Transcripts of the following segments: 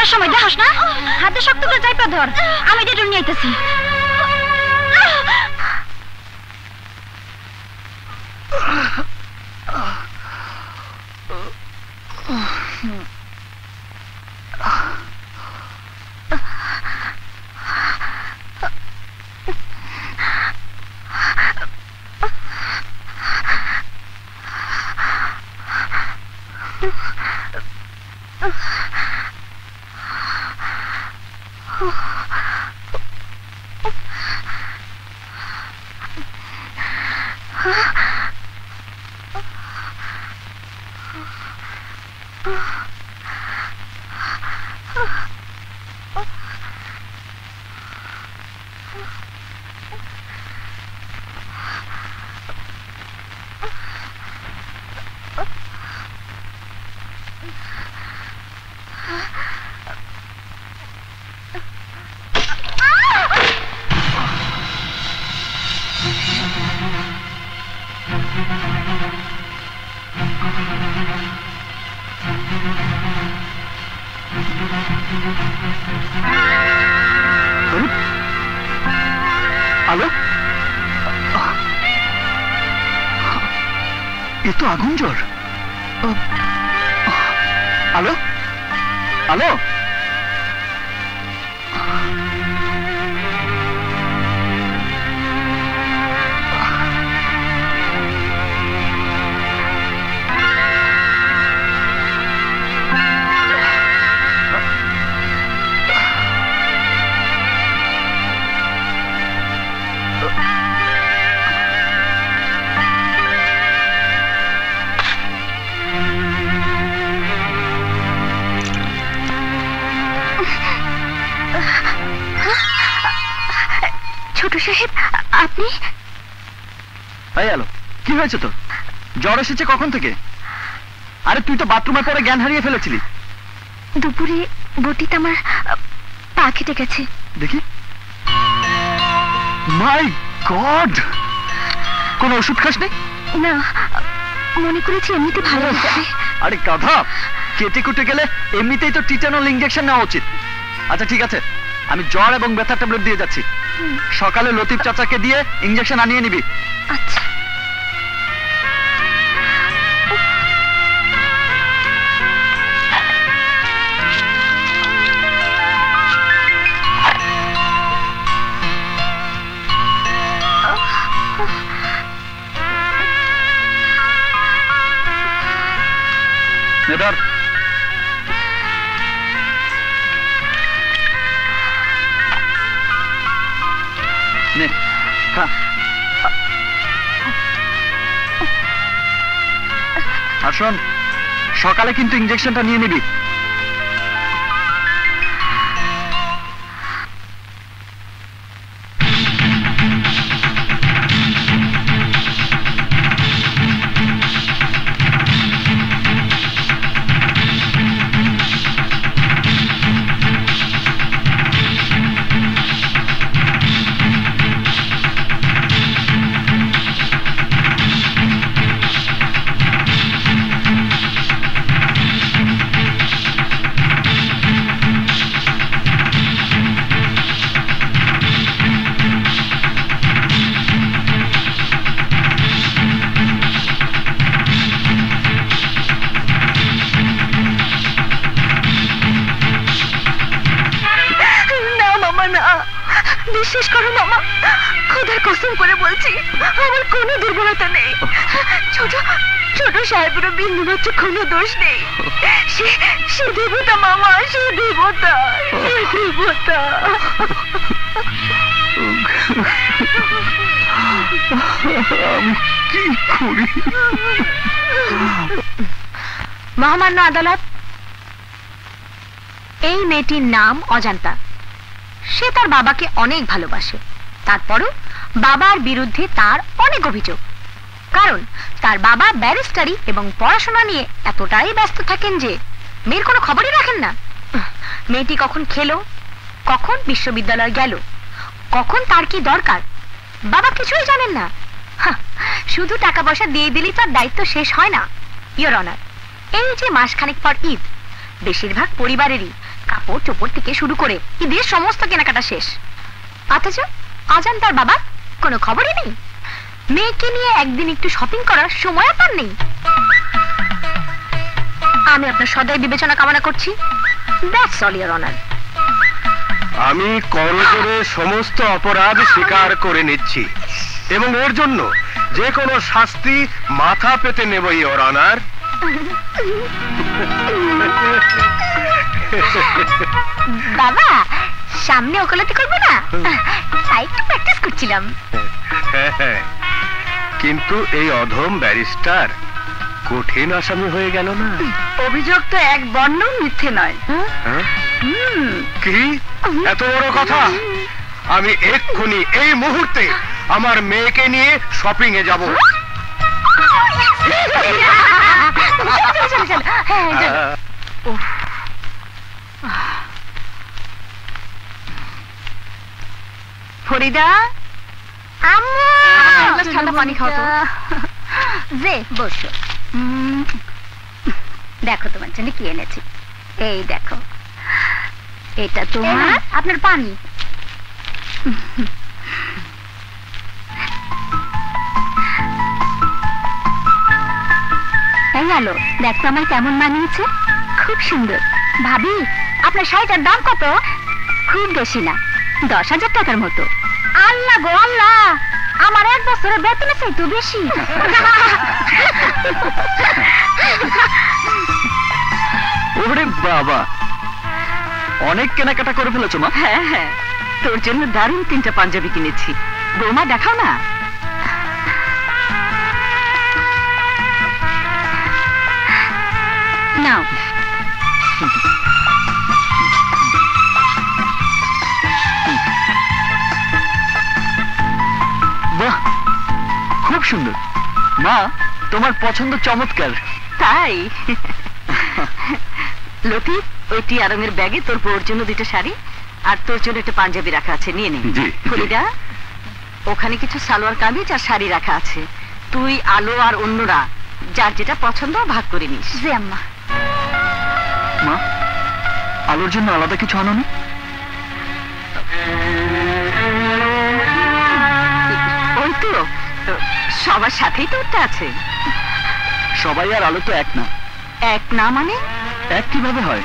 যাইবার সময় দেখাস না, হাতে শক্ত করে যাইপা ধর, আমি ডেটল নিয়ে আইতেছি। আলো, এ তো আগুন জ্বর। আলো, আলো, ছোট সাহেব, আপনি? এই আলো, কি হয়েছে তোর? জ্বর এসেছে কখন থেকে? আরে তুই তো বাথরুমে পরে জ্ঞান হারিয়ে ফেলেছিলি। দুপুরে বটিতে আমার পা কেটে গেছে। দেখি। মাই গড, কোন ওষুধ খাস নি? না, মনে করেছি এমনিতে ভালো হয়ে যাবে। আরে গাধা, কেটে কুটে গেলে এমনিতেই তো টিটানল ইনজেকশন নেওয়া উচিত। আচ্ছা ঠিক আছে, আমি জ্বর এবং ব্যথার ট্যাবলেট দিয়ে যাচ্ছি। সকালে লতিফ চাচাকে দিয়ে ইনজেকশন আনিয়ে নিবি। আচ্ছা। ধর, নে খা। আর শোন, সকালে কিন্তু ইনজেকশনটা নিয়ে নিবি। বিশ্বাস করো মামা, খোদার কসম করে বলছি, আমার কোনো দুর্বলতা নেই। ছোট ছোট সাহেবেরও বিন্দু মাত্র কোনো দোষ নেই। সে দেবতা মামা, সে দেবতা, সে দেবতা। আমি কি করি? মহামান্য আদালত, এই মেয়েটির নাম অজান্তা। সে তার বাবাকে অনেক ভালোবাসে, তারপরও বাবার বিরুদ্ধে তার অনেক অভিযোগ। কারণ তার বাবা ব্যারিস্টারি এবং পড়াশোনা নিয়ে এতটাই ব্যস্ত থাকেন যে মেয়ের কোনো খবরই রাখেন না। মেয়েটি কখন খেলো, কখন বিশ্ববিদ্যালয় গেল, কখন তার কি দরকার, বাবা কিছুই জানেন না। শুধু টাকা পয়সা দিয়ে দিলেই তার দায়িত্ব শেষ হয় না। ইয়োর অনার, এই যে মাসখানেক পর ঈদ, বেশিরভাগ পরিবারেরই কাপড় চোপড় থেকে শুরু করে ঈদের সমস্ত কেনাকাটা শেষ। অথচ অজান্তার বাবা কোনো খবরই নেই। মেয়েকে নিয়ে একদিন একটু শপিং করার সময় পান নেই। আমি আপনার সদয় বিবেচনা কামনা করছি। That's all your honour. আমি করজোরে সমস্ত অপরাধ স্বীকার করে নিচ্ছি এবং ওর জন্য যে কোনো শাস্তি মাথা পেতে নেব ইওর অনার। বাবা সামনে ওকালতি করবো না, তাই একটু প্র্যাকটিস করছিলাম। কিন্তু এই অধম ব্যারিস্টার কঠিন আসামি হয়ে গেল না? অভিযোগ তো এক বর্ণ মিথ্যে নয়। হ্যাঁ? কি এত বড় কথা? আমি এক্ষুনি এই মুহূর্তে আমার মেয়েকে নিয়ে শপিং এ যাব। ফরিদা, আম্মু ঠান্ডা পানি খাও তো। যে বসো, দেখো তোমার জন্য কি এনেছি। এই দেখো, এটা তোমার, আপনার পানি। এই আলো, দেখো আমার কেমন মানিয়েছে। খুব সুন্দর। ভাবি আপনার শাড়িটার দাম কত? খুব বেশি না, 10,000 টাকার মতো। আল্লাহ গো আল্লাহ, আমার 1 বছরের বেতনে চাইতো বেশি। ওরে বাবা, অনেক কেনাকাটা করে ফেলেছো মা। হ্যাঁ হ্যাঁ, তোর জন্য দারুণ 3টা পাঞ্জাবি কিনেছি। বৌমা দেখাও না। নাও। বাহ, খুব সুন্দর মা, তোমার পছন্দ চমৎকার। তাই? লতিফ, ওই টিয়া রঙের ব্যাগে তোর বউর জন্য 2টা শাড়ি আর তোর জন্য একটা পাঞ্জাবি রাখা আছে, নিয়ে নে। জি। ফরিদা, ওখানে কিছু সালোয়ার কামিজ আর শাড়ি রাখা আছে। তুই, আলো আর অন্যরা যার যেটা পছন্দ ভাগ করে নিস। জি আম্মা। মা, আলোর জন্য আলাদা কিছু আনোনি? ওই তো সবার সাথেই তো ওটা আছে। সবাই আর আলো তো এক না। এক না মানে? এক কিভাবে হয়?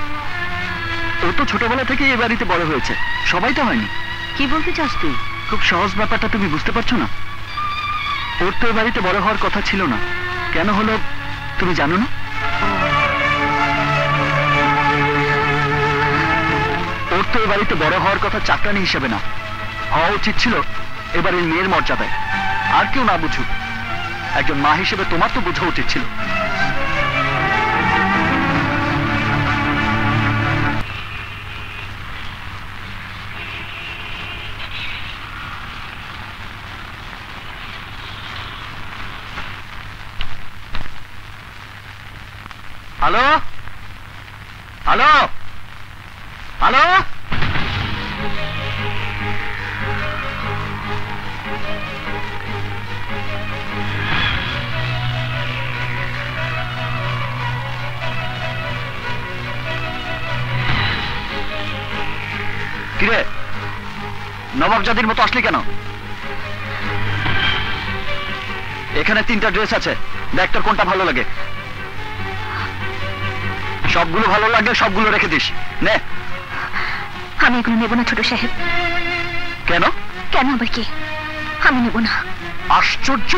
ও তো ছোটবেলা থেকে এই বাড়িতে বড় হয়েছে, সবাই তো হয়নি। কি বলতে চাস তুই? খুব সহজ ব্যাপারটা তুমি বুঝতে পারছো না? ওর তো এই বাড়িতে বড় হওয়ার কথা ছিল না, কেন হলো তুমি জানো না? ওর তো এই বাড়িতে বড় হওয়ার কথা চাকরানি হিসেবে না, হওয়া উচিত ছিল এবারের মেয়ের মর্যাদায়। আর কেউ না বুঝুক, একজন মা হিসেবে তোমার তো বোঝা উচিত ছিল। হ্যালো হ্যালো হ্যালো, কিরে নবাব জাদির মতো আসলি কেন? এখানে 3টা ড্রেস আছে, দেখ তোর কোনটা ভালো লাগে। সবগুলো ভালো লাগে, সবগুলো রেখে দিস। নে। আমি এগুলো নেব না ছোট সাহেব। কেন? কেন আবার কি? আমি নেব না। আশ্চর্য,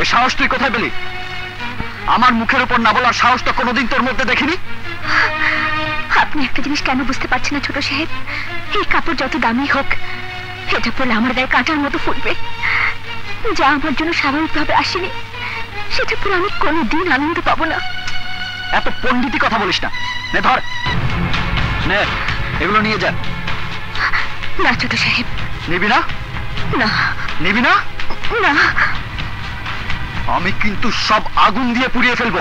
এ সাহস তুই কোথায় পেলি? আমার মুখের উপর না বলার সাহস তো কোনোদিন তোর মধ্যে দেখিনি। আপনি একটা জিনিস কেন বুঝতে পারছেন না ছোট সাহেব? এই কাপড় যত দামি হোক, এটা পরলে আমার গায়ে কাঁটার মতো ফুটবে। যা আমার জন্য স্বাভাবিকভাবে আসেনি, সেটা পরে আমি কোনোদিন আনন্দ পাবো না। এত পণ্ডিতি কথা বলিস না। নে ধর, নে এগুলো নিয়ে যা। না ছোট সাহেব। নিবি না? না। নিবি না? না। আমি কিন্তু সব আগুন দিয়ে পুড়িয়ে ফেলবো।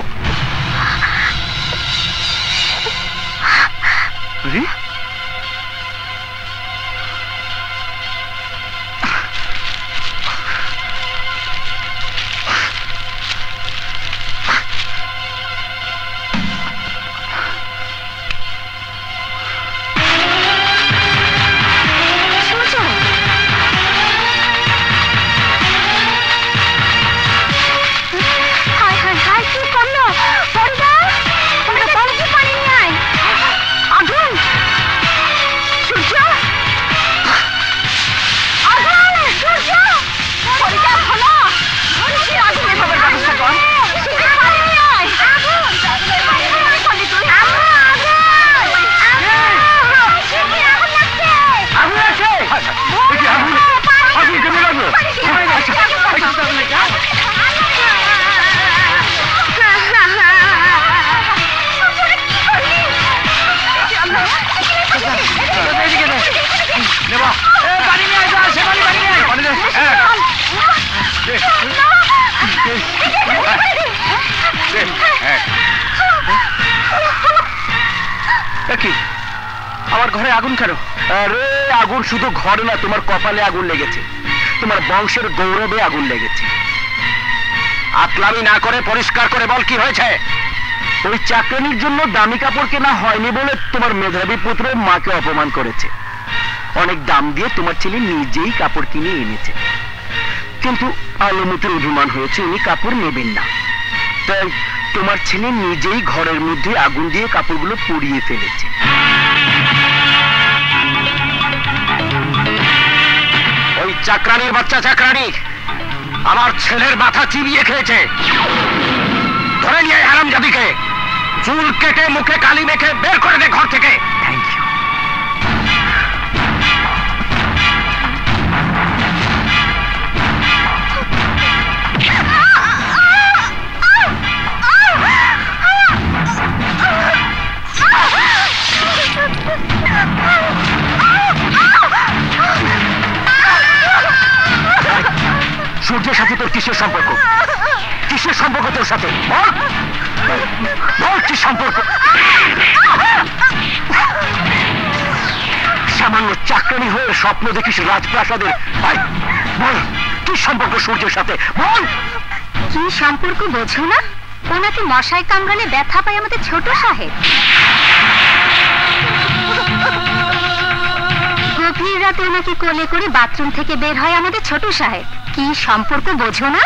রি? কি আমার ঘরে আগুন কেন? আরে আগুন শুধু ঘরে না, তোমার কপালে আগুন লেগেছে, তোমার বংশের গৌরবে আগুন লেগেছে। আতলামি না করে পরিষ্কার করে বল কি হয়েছে। ওই চাকরানির জন্য দামি কাপড় কেনা হয়নি বলে তোমার মেধাবী পুত্র মাকে অপমান করেছে। অনেক দাম দিয়ে তোমার ছেলে নিজেই কাপড় কিনে এনেছে, কিন্তু আলমতির অভিমান হয়েছে উনি কাপড় নেবেন না, তাই তোমার ছেলে নিজেই ঘরের মধ্যে আগুন দিয়ে কাপড়গুলো পুড়িয়ে ফেলেছে। ওই চাকরানির বাচ্চা চাকরানি আমার ছেলের মাথা চিবিয়ে খেয়েছে। ধরে নিয়ে হারামজাদিকে চুল কেটে মুখে কালি মেখে বের করে দে ঘর থেকে। Thank you. সূর্যের সাথে তোর কিসের সম্পর্ক? কিসের সম্পর্ক তোর সাথে? বল কি সম্পর্ক? সামান্য চাকরানি হয়ে স্বপ্ন দেখিস রাজপ্রাসাদের। বল কি সম্পর্ক সূর্যের সাথে? বল কি সম্পর্ক বোঝো না? ওনাকে মশাই কামড়ালে ব্যথা পায় আমাদের ছোট সাহেব। গভীর রাতে ওনাকে কোলে করে বাথরুম থেকে বের হয় আমাদের ছোট সাহেব। কি সম্পর্ক বোঝো না?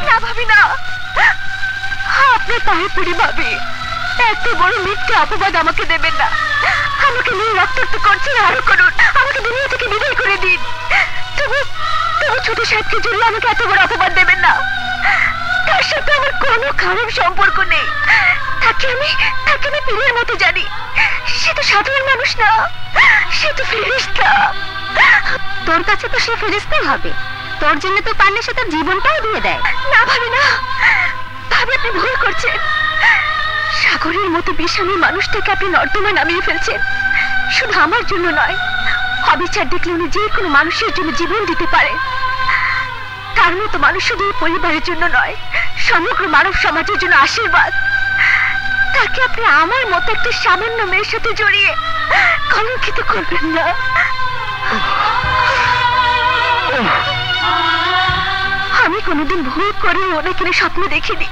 না ভাবি না, আপনি পায়ে পড়ি ভাবি, এত বড় মিথ্যে অপবাদ আমাকে দেবেন না। আমাকে নিয়ে রক্তাক্ত করছেন, আরো করুন, আমাকে দুনিয়া থেকে বিদায় করে দিন। তবু ছোট সাহেবকে জড়িয়ে আমাকে এত বড় অপবাদ দেবেন না। তার সাথে আমার কোনো খারাপ সম্পর্ক নেই। তাকে আমি পীরের মতো জানি। সে তো সাধারণ মানুষ না, সে তো ফেরেশতা। তোর কাছে তো সে ফেরেশতাই হবে। তোর জন্য তো পারলে সে তার জীবনটাও দিয়ে দেয়। না ভাবি না, ভাবি আপনি ভুল করছেন। সাগরের মতো বিষামী মানুষটাকে আপনি নর্দমা নামিয়ে ফেলছেন। শুধু আমার জন্য নয়, অবিচার দেখলে উনি যে কোনো মানুষের জন্য জীবন দিতে পারে। তার মতো মানুষ শুধু পরিবারের জন্য নয়, সমগ্র মানব সমাজের জন্য আশীর্বাদ। তাকে আপনি আমার মতো একটা সামান্য মেয়ের সাথে জড়িয়ে কলঙ্কিত করবেন না। আমি কোনোদিন ভুল করে ওনাকে স্বপ্ন দেখিনি।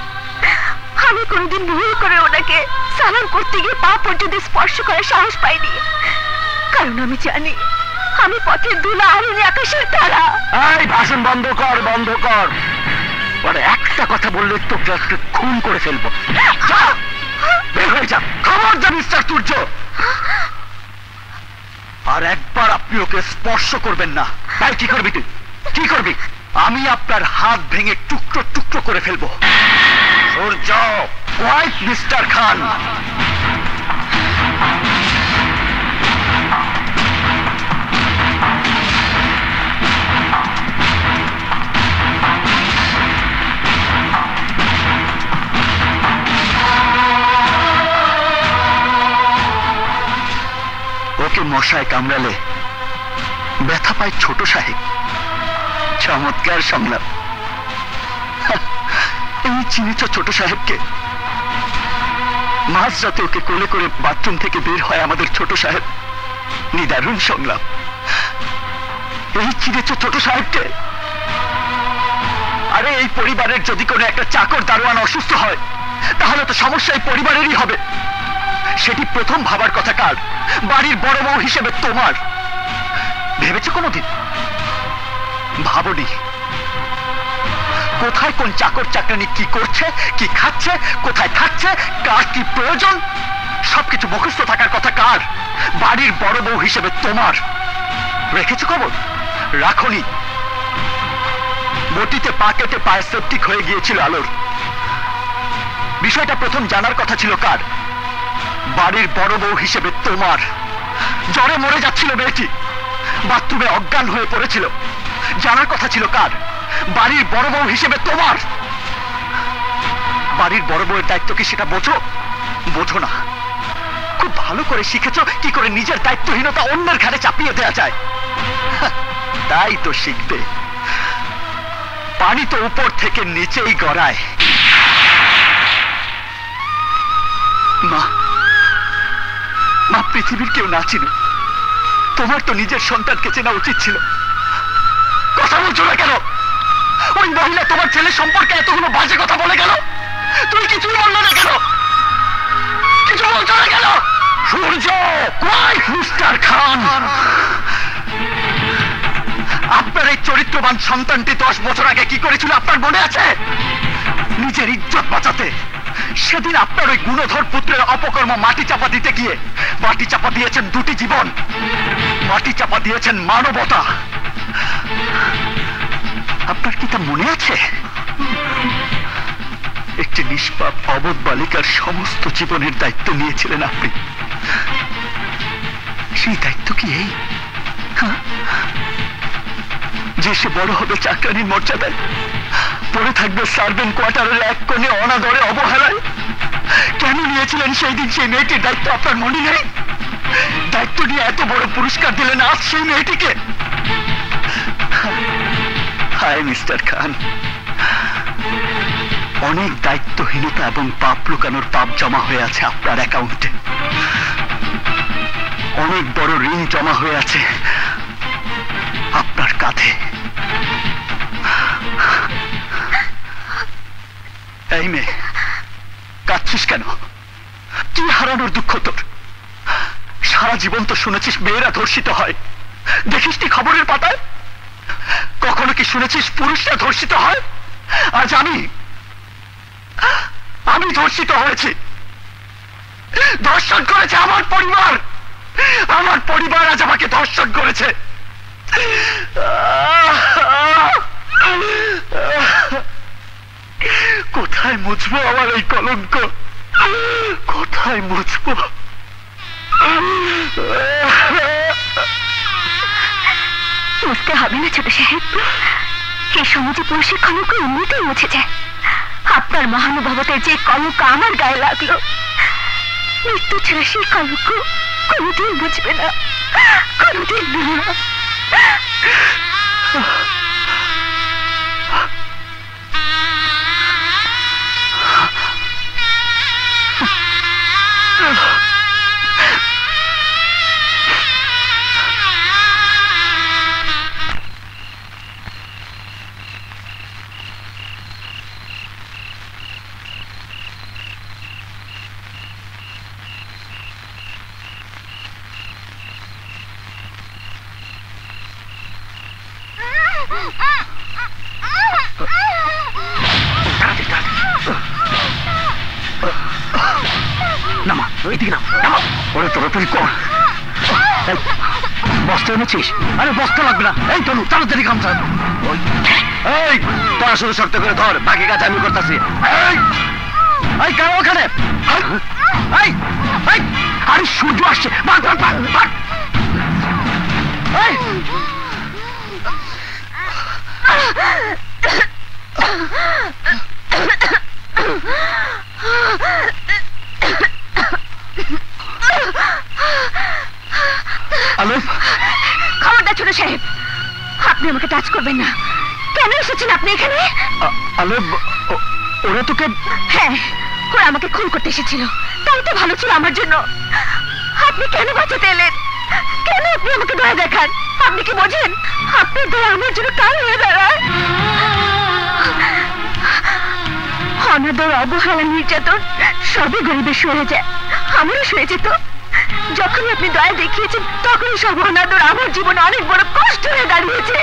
আমি কোনোদিন ভুল করে ওনাকে সালাম করতে গিয়ে পা পর্যন্ত স্পর্শ করার সাহস পাইনি, কারণ আমি জানি আমি পথের ধুলা আর উনি আকাশের তারা। এই ভাষণ বন্ধ কর, বন্ধ কর। ওরা একটা কথা বললে তোকে আজকে খুন করে ফেলবো। বের হয়ে যা, খবর যা মিস্টার সূর্য। আর একবার আপনি ওকে স্পর্শ করবেন না। তাই কি করবি তুই? কি করবি? আমি আপনার হাত ভেঙে টুকরো টুকরো করে ফেলবো। সূর্য, হোয়াইট মিস্টার খান। ওকে মশায় কামড়ালে ব্যথা পায় ছোট সাহেব। চমৎকার সংলাপ। এই চিনেছ ছোট সাহেবকে? মাঝরাতে ওকে কোলে করে বাথরুম থেকে বের হয় আমাদের ছোট সাহেব। নিদারুণ সংলাপ। এই চিনেছ ছোট সাহেবকে? আরে এই পরিবারের যদি কোনো একটা চাকর দারোয়ান অসুস্থ হয়, তাহলে তো সমস্যা এই পরিবারেরই হবে। সেটি প্রথম ভাবার কথা কার? বাড়ির বড় বউ হিসেবে তোমার। ভেবেছো কোনোদিন? ভাবনি। কোথায় কোন চাকর চাকরানি কি করছে, কি খাচ্ছে, কোথায় থাকছে, কার কি প্রয়োজন, সবকিছু মুখস্থ থাকার কথা কার? বাড়ির বড় বউ হিসেবে তোমার। রেখেছো খবর? রাখনি। বটিতে পা কেটে পায়ে সেপটিক হয়ে গিয়েছিল আলোর। বিষয়টা প্রথম জানার কথা ছিল কার? বাড়ির বড় বউ হিসেবে তোমার। জ্বরে মরে যাচ্ছিল মেয়েটি, বাথরুমে অজ্ঞান হয়ে পড়েছিল। জানার কথা ছিল কার? বাড়ির বড় বউ হিসেবে তোমার। বাড়ির বড় বউয়ের দায়িত্ব কি সেটা বোঝো? বোঝো না। খুব ভালো করে শিখেছো কি করে নিজের দায়িত্বহীনতা অন্যের ঘাড়ে চাপিয়ে দেওয়া যায়। তাই তো শিখবে। পানি তো উপর থেকে নিচেই গড়ায়। মা, মা পৃথিবীর কেউ না চিনুক, তোমার তো নিজের সন্তানকে চেনা উচিত ছিল। কথা বলছো না কেন? ওই মহিলা তোমার ছেলে সম্পর্কে এতগুলো বাজে কথা বলে গেল, তুমি কিছুই বললে না কেন? কিছু বলছো না কেন? সূর্য, কই মিস্টার খান? আপনার এই চরিত্রবান সন্তানটি 10 বছর আগে কি করেছিল আপনার মনে আছে? নিজের ইজ্জত বাঁচাতে সেদিন আপনার ওই গুণধর পুত্রের অপকর্ম মাটি চাপা দিতে গিয়ে মাটি চাপা দিয়েছেন 2টি জীবন, মাটি চাপা দিয়েছেন মানবতা। আপনার কি তা মনে আছে? একটি নিষ্পাপ অবধ বালিকার সমস্ত জীবনের দায়িত্ব নিয়েছিলেন আপনি। সেই দায়িত্ব কি এই যে সে বড় হবে চাকরানির মর্যাদায়, পড়ে থাকবে সার্ভেন্ট কোয়ার্টারের এক কোণে অনাদরে অবহেলায়? কেন নিয়েছিলেন সেই দিন সেই মেয়েটির দায়িত্ব আপনার মনে নেই? দায়িত্ব নিয়ে এত বড় পুরস্কার দিলেন আজ সেই মেয়েটিকে। হায় মিস্টার খান, অনেক দায়িত্বহীনতা এবং পাপ লুকানোর পাপ জমা হয়ে আছে আপনার অ্যাকাউন্টে। অনেক বড় ঋণ জমা হয়ে আছে আপনার কাঁধে। এই মেয়ে, কাঁদছিস কেন? কি হারানোর দুঃখ তোর? সারা জীবন তো শুনেছিস মেয়েরা ধর্ষিত হয়, দেখিস নি খবরের পাতায়? কখনো কি শুনেছিস পুরুষরা ধর্ষিত হয়? আজ আমি ধর্ষিত হয়েছি। ধর্ষণ করেছে আমার পরিবার, আমার পরিবার আজ আমাকে ধর্ষণ করেছে। কোথায় মুছবো আমার এই কলঙ্ক? কোথায় মুছবো? মুছতে হবে না ছোট সাহেব, এই সমাজে পুরুষের কলঙ্ক এমনিতেই মুছে যায়। আপনার মহানুভবতার যে কলঙ্ক আমার গায়ে লাগলো, মৃত্যু ছাড়া সেই কলঙ্ক কোনোদিন মুছবে না, কোনোদিন না। নামা, এদিকে নামা। ওরে তাড়াতাড়ি কর। বস্তা এনেছিস? আরে বস্তা লাগবে না, এই তনু তাড়াতাড়ি গামছা। এই তোরা শুধু শক্ত করে ধর, বাকি কাজ আমি করতেছি। এই কেন ওখানে? আরে সূর্য আসছে, খবরদার ছোট সাহেব, আপনি আমাকে টাচ করবেন না। কেন এসেছেন আপনি এখানে? ওরা তোকে? হ্যাঁ, ওরা আমাকে খুন করতে এসেছিল, তাই তো ভালো ছিল আমার জন্য। আপনি কেন বাঁচাতে এলেন? কেন আপনি আমাকে দয়া দেখান? আপনি কি বোঝেন আপনার দয়া আমার জন্য কাল হয়ে দাঁড়ায়? অনাদর, অবহেলা, নির্যাতন সবই গরিবের সয়ে যায়, আমারও সয়ে যেত। যখনই আপনি দয়া দেখিয়েছেন তখনই সব অনাদর আমার জীবনে অনেক বড় কষ্ট হয়ে দাঁড়িয়েছে।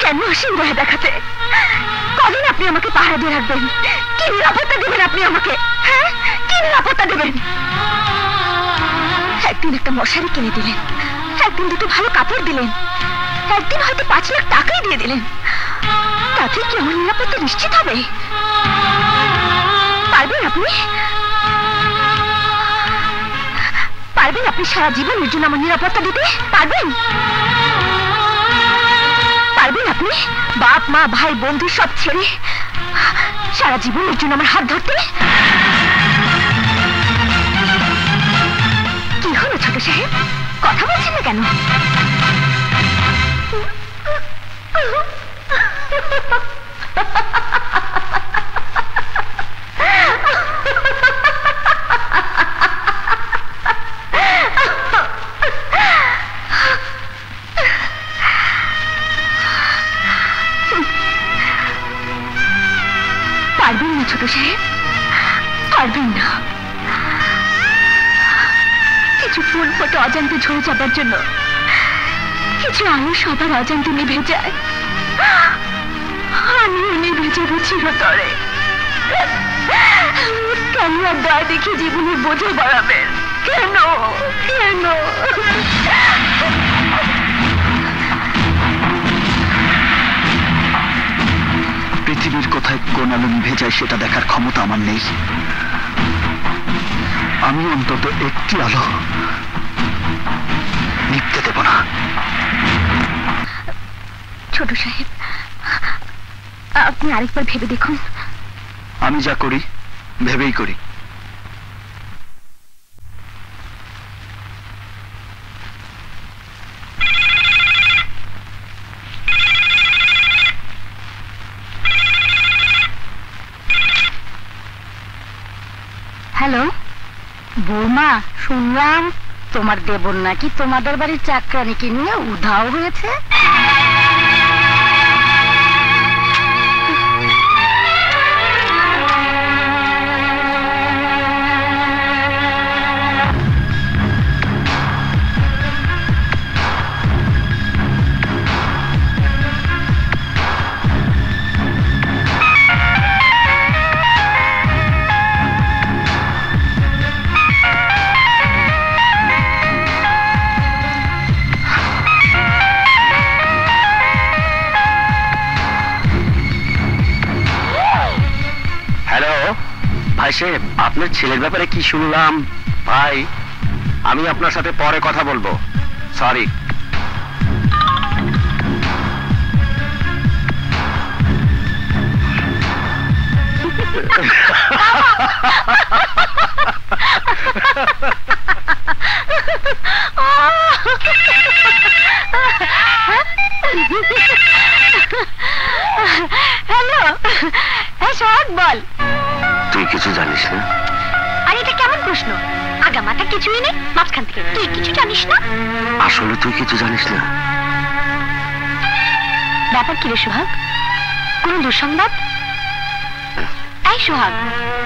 কেন আসেন দয়া দেখাতে? কদিন আপনি আমাকে পাহারা দিয়ে রাখবেন? কি নিরাপত্তা দেবেন আপনি আমাকে? হ্যাঁ, কি নিরাপত্তা দেবেন? একদিন একটা মশারি কিনে দিলেন, একদিন দুটো ভালো কাপড় দিলেন, একদিন হয়তো 5 লাখ টাকাই দিয়ে দিলেন। তাতে কি আমার নিরাপত্তা নিশ্চিত হবে? পারবেন আপনি? পারবেন আপনি সারা জীবনের জন্য আমার নিরাপত্তা দিতে? পারবেন? পারবেন আপনি বাপ মা ভাই বন্ধু সব ছেড়ে সারা জীবনের জন্য আমার হাত ধরতে? কি হলো ছোট সাহেব, কথা বলছেন না কেন? পারবেন না ছোট সাহেব, পারবেন না। কিছু ফুল ফোটে অজান্তে ঝরে যাবার জন্য কিছু আলো সবার অজান্তে নিভে যায়। আমিও নিভে যাবো চিরতরে। কেন আর দয়া দেখে জীবনের বোঝা বাড়াবেন? কেন কেন? পৃথিবীর কোথায় কোন আলো নিভে যায় সেটা দেখার ক্ষমতা আমার নেই। আমি অন্তত একটি আলো নিভতে দেব না। ছোট সাহেব, আপনি আরেকবার ভেবে দেখুন। আমি যা করি ভেবেই করি। হ্যালো বৌমা, শুনলাম তোমার দেবর নাকি তোমাদের বাড়ির চাকরানিকে নিয়ে উধাও হয়েছে। ভাই সাহেব, আপনার ছেলের ব্যাপারে কি শুনলাম? ভাই, আমি আপনার সাথে পরে কথা বলবো। সরি। হ্যালো, হ্যাঁ সোহাগ বল। তুই কিছু জানিস না? আর এটা কেমন প্রশ্ন? আগা মাথা কিছুই নেই, মাঝখান থেকে তুই কিছু জানিস না? আসলে তুই কিছু জানিস না? ব্যাপার কি রে সোহাগ? কোন দুঃসংবাদ? এই সোহাগ,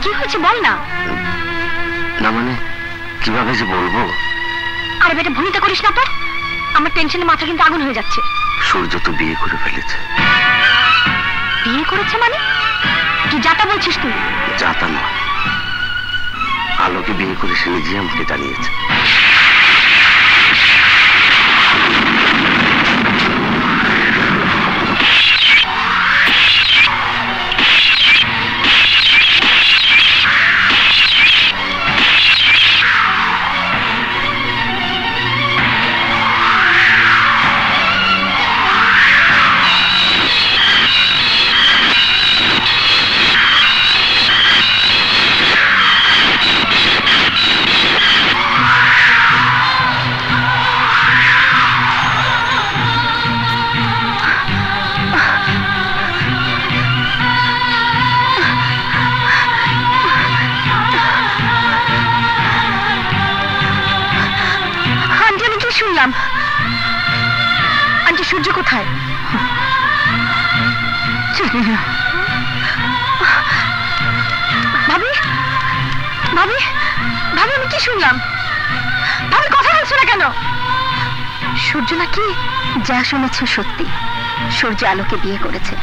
কি হয়েছে বল না। না মানে কিভাবে যে বলবো। আরে বেটা ভূমিকা করিস না তো, আমার টেনশনে মাথা কিন্তু আগুন হয়ে যাচ্ছে। সূর্য তো বিয়ে করে ফেলেছে। বিয়ে করেছে মানে? কি যাতা বলছিস তুই? যাতা নয়, আলোকে বিয়ে করে সে নিজে আমাকে জানিয়েছে। আন্টি সূর্য কোথায়? ভাবি ভাবি ভাবি, আমি কি শুনলাম? ভাবি কথা বলছো না কেন? সূর্য নাকি যা শুনেছ সত্যি, সূর্য আলোকে বিয়ে করেছে।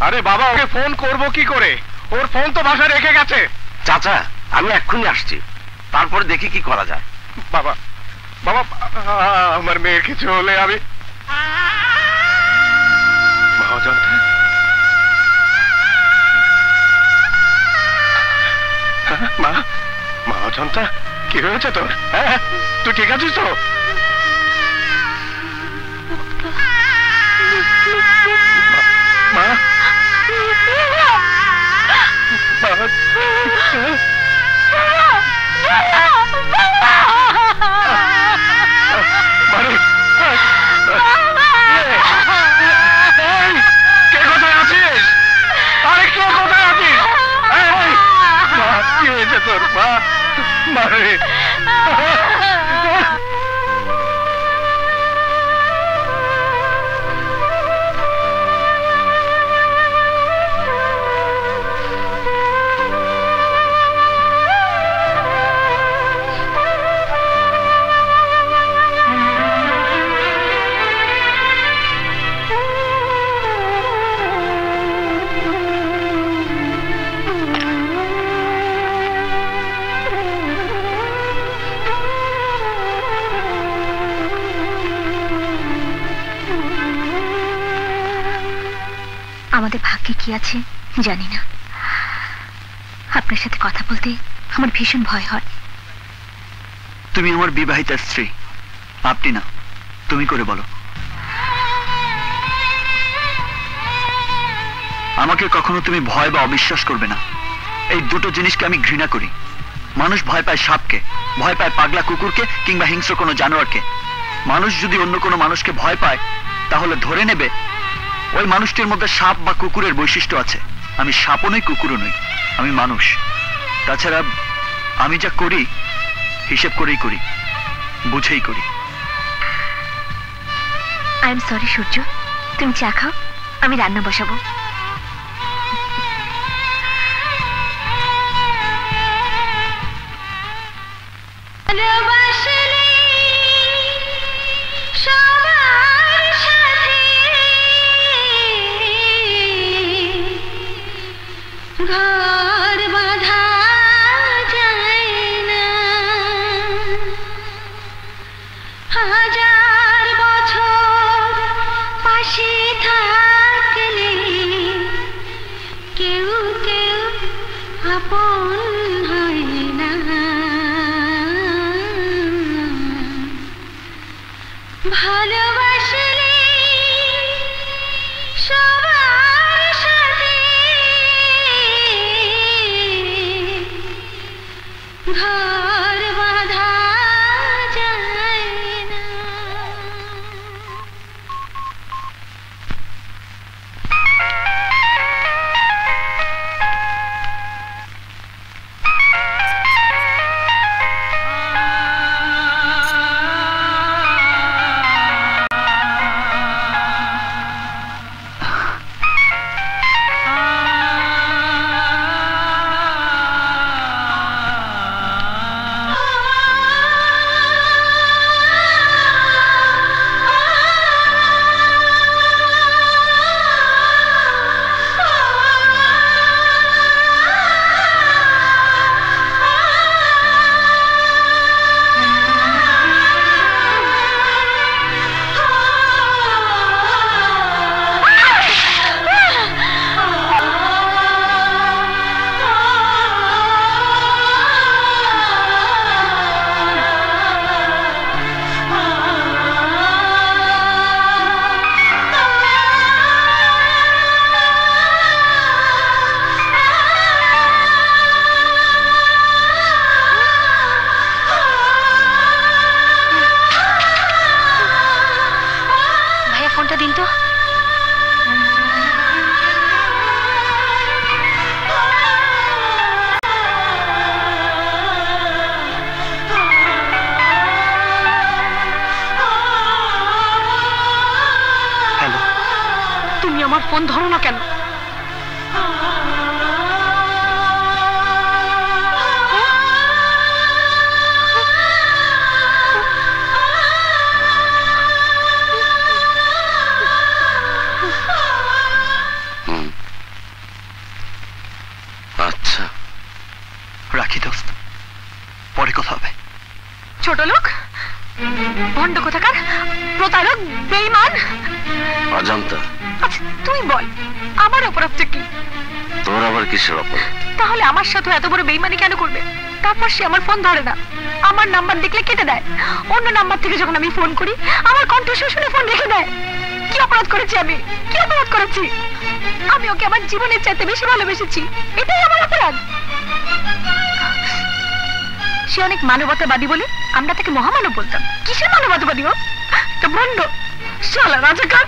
আরে বাবা, ওকে ফোন করব কি করে? ওর ফোন তো বাসায় রেখে গেছে। চাচা, আমি এক্ষুনি আসছি, তারপরে দেখি কি করা যায়। বাবা বাবা, আমার মেয়ের কিছু হলে আমি মা অজন্তা, কি হয়েছে তোর? হ্যাঁ, তুই ঠিক আছিস তো? মা কে কোথায় আছিস? আরে কে কোথায় আছিস? কি হয়েছে তোর? মা মারে আমাদের ভাগ্যে কি আছে জানি না। আপনার সাথে কথা বলতে আমার ভীষণ ভয় হয়। তুমি আমার বিবাহিতা স্ত্রী, আপনি না, তুমি করে বলো। আমাকে কখনো তুমি ভয় বা অবিশ্বাস করবে না। এই দুটো জিনিসকে আমি ঘৃণা করি। মানুষ ভয় পায় সাপকে, ভয় পায় পাগলা কুকুরকে কিংবা হিংস্র কোনো জানোয়ারকে। মানুষ যদি অন্য কোনো মানুষকে ভয় পায় তাহলে ধরে নেবে ওই মানুষটির মধ্যে সাপ বা কুকুরের বৈশিষ্ট্য আছে। আমি সাপও নই, কুকুরও নই, আমি মানুষ। তাছাড়া আমি যা করি হিসেব করেই করি, বুঝেই করি। আই এম সরি সূর্য, তুমি চা খাও, আমি রান্না বসাবো। ঘর বাঁধা যায় না, হাজার বছর পাশে থাকলে কেউ কেউ আপন হয় না। ভালোবাসলে সবার সাথে ঘর বাঁধা যায় না। ফোনটা দিন তো। হ্যালো, তুমি আমার ফোন ধরো না কেন? ছোট লোক, ভণ্ড কোথাকার, প্রতারক, বেঈমান। অজান্তা, আচ্ছা তুই বল আমার অপরাধটা কি? তোর আবার কিসের অপরাধ? তাহলে আমার সাথে এত বড় বেঈমানি কেন করবে? তারপর সে আমার ফোন ধরে না, আমার নাম্বার দেখলে কেটে দেয়, অন্য নাম্বার থেকে যখন আমি ফোন করি আমার কণ্ঠস্বর শুনে ফোন রেখে দেয়। কি অপরাধ করেছি আমি? কি অপরাধ করেছি? আমি ওকে আমার জীবনের চাইতে বেশি ভালোবেসেছি, এটাই আমার অপরাধ। সে অনেক মানবতাবাদী বলে আমরা তাকে মহামানব বলতাম। কিসের মানবতাবাদী? ও একটা ভণ্ড, শালা রাজাকার।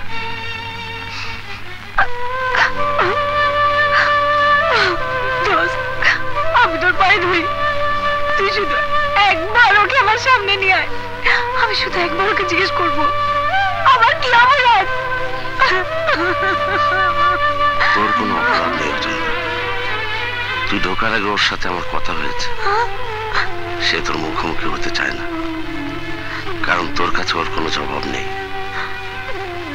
আমি তোর পায়ে ধরি, তুই শুধু একবার ওকে আমার সামনে নিয়ে আয়। আমি শুধু একবার ওকে জিজ্ঞেস করবো আমার কি অপরাধ। তোর কোনো অপরাধ নেই অজান্তা। তুই ঢোকার আগে ওর সাথে আমার কথা হয়েছে, সে তোর মুখোমুখি হতে চায় না, কারণ তোর কাছে ওর কোনো জবাব নেই।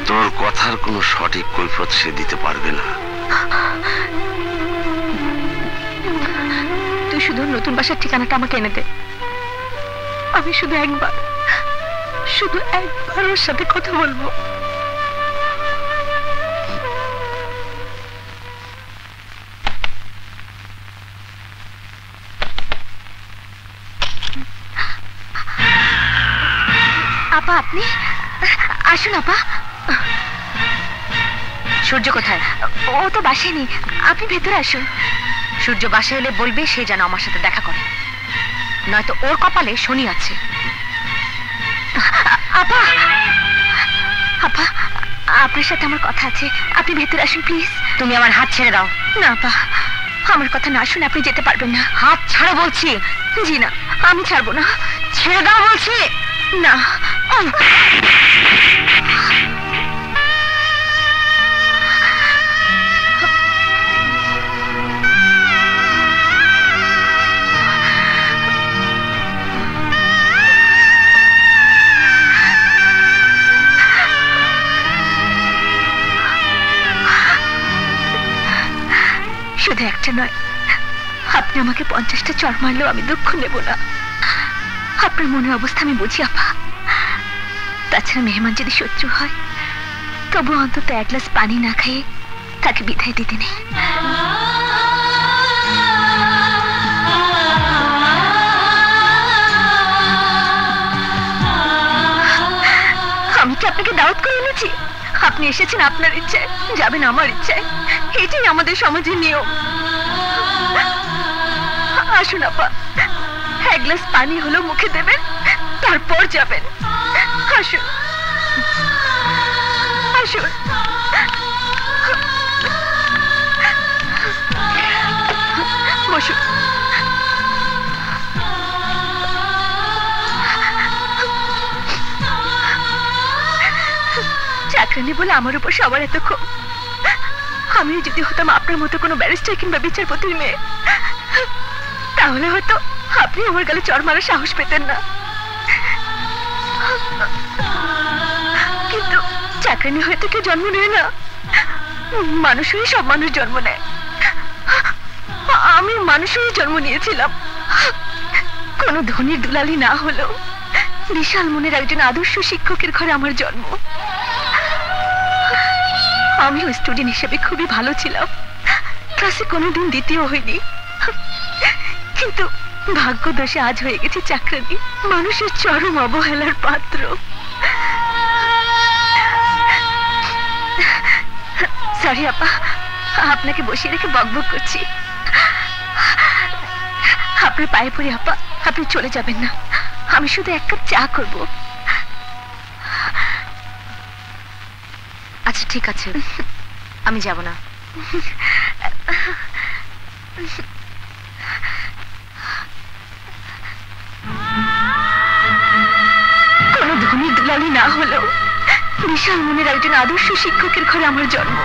তোর কথার কোনো সঠিক কৈফিয়ত সে দিতে পারবে না। তুই শুধু নতুন বাসার ঠিকানাটা আমাকে এনে দে, আমি শুধু একবার ওর সাথে কথা বলবো। আপা আপনি আসুন। আপা, সূর্য কোথায়? ও তো বাসায় নেই, আপনি ভেতরে আসুন। সূর্য বাসায় এলে বলবে সে যেন আমার সাথে দেখা করে, নয়তো ওর কপালে শনি আছে। আপা, আপা আপনার সাথে আমার কথা আছে, আপনি ভেতরে আসুন প্লিজ। তুমি আমার হাত ছেড়ে দাও। না আপা, আমার কথা না শুনে আপনি যেতে পারবেন না। হাত ছাড়ো বলছি। জি না, আমি ছাড়বো না। ছেড়ে দাও বলছি। না। শুধু একটা নয়, আপনি আমাকে 50টা চড় মারলেও আমি দুঃখ নেব না। আপনার মনের অবস্থা আমি বুঝি আপা। তাছাড়া মেহমান যদি শত্রু হয় তবু অন্তত এক গ্লাস পানি না খাইয়ে তাকে বিদায় দিতে নেই। আমি কি আপনাকে দাওয়াত করে এনেছি? আপনি এসেছেন আপনার ইচ্ছায়, যাবেন আমার ইচ্ছায়, এটাই আমাদের সমাজের নিয়ম। আসুন আপা, এক গ্লাস পানি হলো মুখে দেবেন, তারপর যাবেন। আসুন আসুন। বসুন। চাকরানি বলে আমার উপর সবার এত ক্ষোভ। আমিও যদি হতাম আপনার মতো কোনো ব্যারিস্টার কিংবা বিচারপতির মেয়ে, তাহলে হয়তো আপনি আমার গালে চড় মারার সাহস পেতেন না। কিন্তু চাকরানি হয়তো কেউ জন্ম নেয় না, মানুষই সব মানুষ জন্ম নেয়। আমি মানুষই জন্ম নিয়েছিলাম, কোনো ধনীর দুলালি না হলেও বিশাল মনের একজন আদর্শ শিক্ষকের ঘরে আমার জন্ম। আমিও স্টুডেন্ট হিসেবে খুবই ভালো ছিলাম, ক্লাসে কোনোদিন দ্বিতীয় হইনি। কিন্তু ভাগ্য দোষে আজ হয়ে গেছি চাকরানি, মানুষের চরম অবহেলার পাত্র। সরি আপা, আপনাকে বসিয়ে রেখে বকবক করছি। আপনার পায়ে পড়ি আপা, আপনি চলে যাবেন না। আমি শুধু এক কাপ চা করব। আচ্ছা ঠিক আছে, আমি যাব না। কোনো ধনী দুলালি না হলেও বিশাল মনের একজন আদর্শ শিক্ষকের ঘরে আমার জন্ম।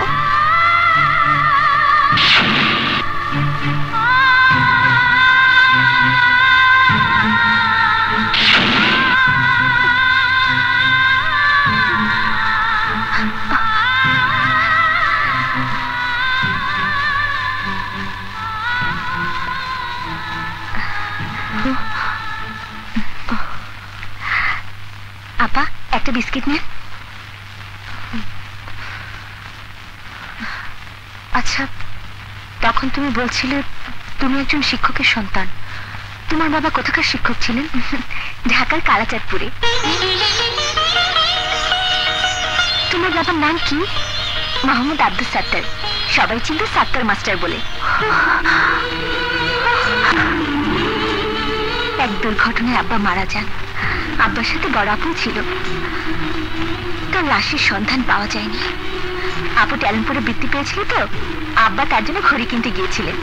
একটা বিস্কিট নেন। আচ্ছা, তখন তুমি বলছিলে তুমি একজন শিক্ষকের সন্তান। তোমার বাবা কোথাকার শিক্ষক ছিলেন? ঢাকার কালাচাঁদপুরে। তোমার বাবার নাম কি? মোহাম্মদ আব্দুল সাত্তার। সবাই চিনতো সাত্তার মাস্টার বলে। এক দুর্ঘটনায় আব্বা মারা যান। আব্বার সাথে বড় আপু ছিল। তার লাশের সন্ধান পাওয়া যায়নি। আপু ট্যালেন্টপুরে বৃত্তি পেয়েছিল তো, আব্বা তার জন্য ঘড়ি কিনতে গিয়েছিলেন।